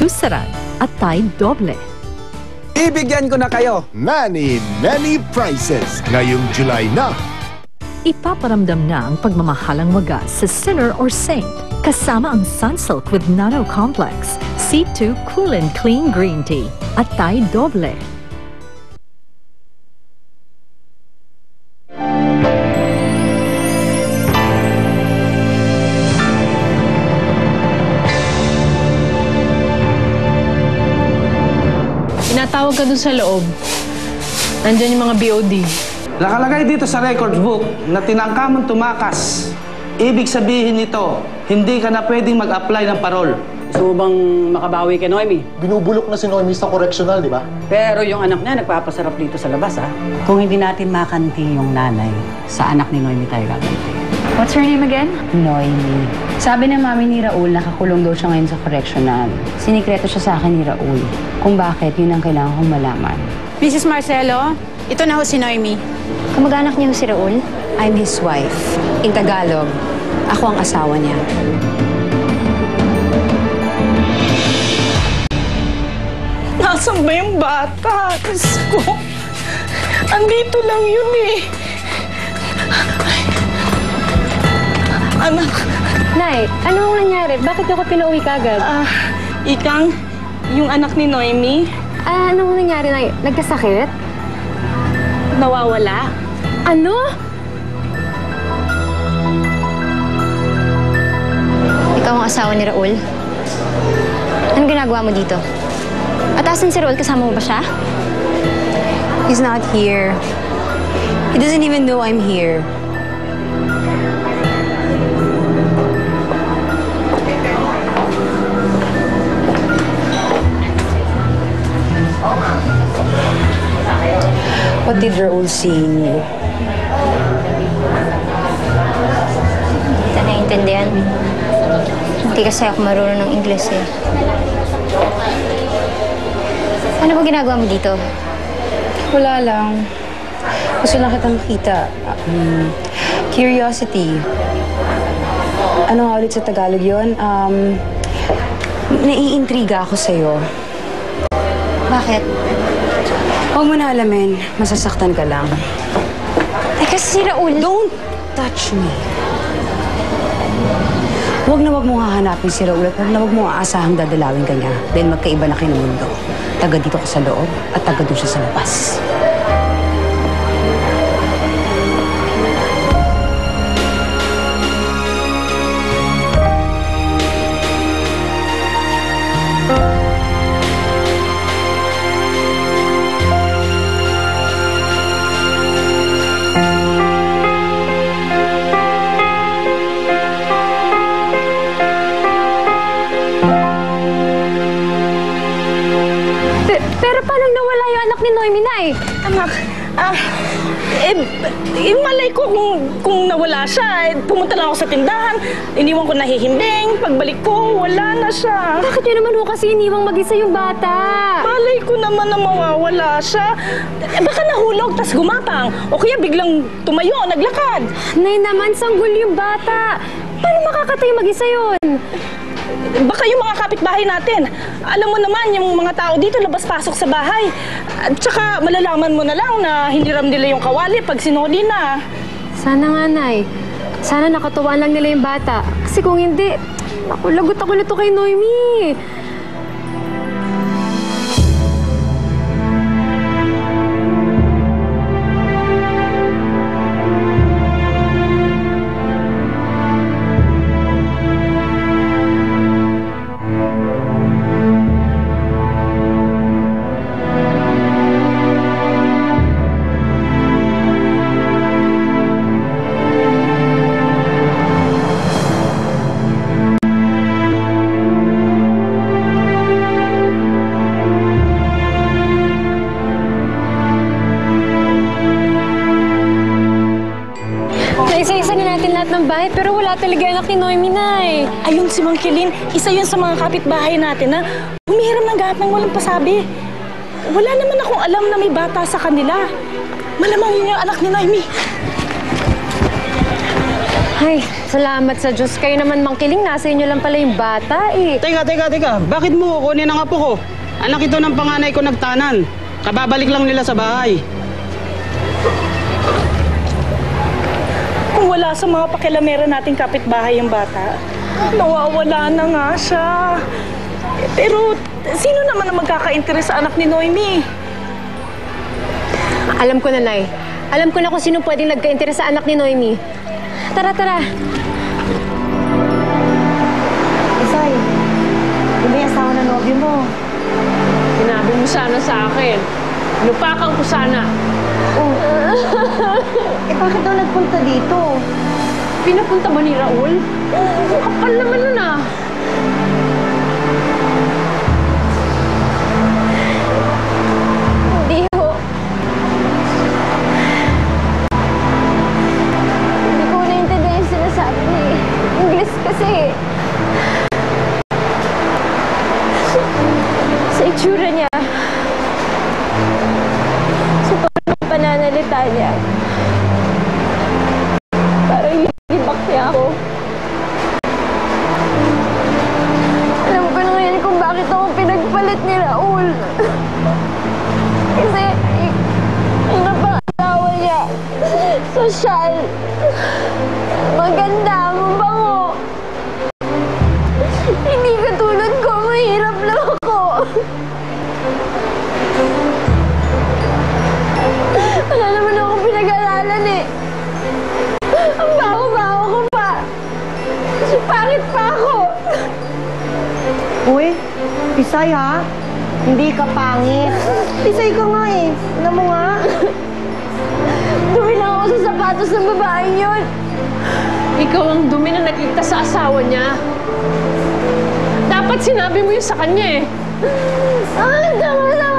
Tusaran at Tide Doble. Ibigyan ko na kayo. Many prizes ngayong July na. Ipaparamdam na ang pagmamahalang wagas sa sinner or saint kasama ang Sunsilk with Nano Complex, C2 Cool and Clean Green Tea at Tide Doble. Tinatawag ka dun sa loob. Nandyan yung mga BOD. Nakalagay dito sa records book na tinangka mong tumakas. Ibig sabihin nito, hindi ka na pwedeng mag-apply ng parol. Gusto mo bang makabawi kay Noemi? Binubulok na si Noemi sa correctional, di ba? Pero yung anak niya nagpapasarap dito sa labas, ha? Kung hindi natin makanti yung nanay, sa anak ni Noemi tayo gaganti. What's her name again? Noemi. Sabi ng mami ni Raul, nakakulong daw siya ngayon sa correctional. Sinikreto siya sa akin ni Raul. Kung bakit, yun ang kailangan kong malaman. Mrs. Marcelo, ito na ho si Noemi. Kamag-anak niyo si Raul? I'm his wife. In Tagalog, ako ang asawa niya. Nasaan ba yung bata? Diyos ko. Andito lang yun eh. Anak. Nay, ano ang nangyari? Bakit ako pinauwi kagad? Ikang, yung anak ni Noemi, Ano ang nangyari, Nay? Nagkasakit? nawawala. Ano? Ikaw ang asawa ni Raul? Anong ginagawa mo dito? At asan si Raul? Kasama mo ba siya? He's not here. He doesn't even know I'm here. What did Raul say in you? Hindi kita naiintindihan. Hindi kasi ako marunong ng Ingles eh. Ano ba ginagawa mo dito? Wala lang. Gusto lang kitang makita. Curiosity. Ano nga ulit sa Tagalog yun? Naiintriga ako sa'yo. Bakit? Huwag mo na alamin. Masasaktan ka lang. Eh kasi si Raul... Don't touch me. Huwag na huwag mong hahanapin si Raul at huwag na huwag mong aasahang dadalawin ka niya. Dahil magkaiba na kayo ng mundo. Taga dito ka sa loob at taga doon siya sa labas. Pero paano nawala yung anak ni Noemi, Nay? Anak, malay ko kung nawala siya. Pumunta lang ako sa tindahan, iniwan ko nahihimbing. Pagbalik ko, wala na siya. Bakit yun naman ho kasi iniwang mag-isa yung bata? Malay ko naman na mawawala siya. Baka nahulog, tas gumapang. O kaya biglang tumayo, naglakad. Nay naman, sanggol yung bata. Paano makakatay mag-isa yun? Baka yung mga kapitbahay natin. Alam mo naman, yung mga tao dito labas-pasok sa bahay. At saka malalaman mo na lang na hiniram nila yung kawali pag sinoli na. Sana nga, Nay. Sana nakatuwaan lang nila yung bata. Kasi kung hindi, naku, lagot ako nito kay Noemi. Naisa-isa na natin lahat ng bahay, pero wala talaga anak ni Noemi, Nay. Ayun si Mang Kilin, isa yun sa mga kapitbahay natin na humihiram ng gahat ng walang pasabi. Wala naman akong alam na may bata sa kanila. Malamang yun yung anak ni Noemi. Ay, salamat sa Diyos. Kayo naman mangkiling, nasa inyo lang pala yung bata eh. Teka. Bakit mo kukunin ang apo ko? Anak ito ng panganay ko nagtanan. Kababalik lang nila sa bahay. Kung wala sa mga pakilamera nating kapitbahay yung bata, nawawala na nga siya. Pero sino naman ang magkaka-interes sa anak ni Noemi? Alam ko na, Nay. Alam ko na kung sino pwedeng nagka-interes sa anak ni Noemi. Tara. Isay, yung may asawa na nobyo mo. Sinabi mo sana sa akin. Lupakan ko sana. Oh. Bakit daw nagpunta dito? Pinapunta ba ni Raul? Kapal naman nun ah. Hindi ho. Hindi ko naintindihan yung sinasabi ni English kasi. Sa itsura niya. Sa parang pananalita niya. Parang linibak niya ako. Alam ko na ngayon kung bakit ako pinagpalit ni Raul. Kasi yung napakatawa niya, sosyal, maganda, mabango. Hindi katulad ko, mahirap lang ako. Wala naman ako pinag-aralan eh. Ang baho-baho ko pa. Pangit pa ako. Uy, Isay ha? Hindi ka pangit. Isay ka nga eh. Ano mo nga? Dumi lang ako sa sapatos ng babaeng yun. Ikaw ang dumi na nakita sa asawa niya. Dapat sinabi mo yun sa kanya eh. Tama na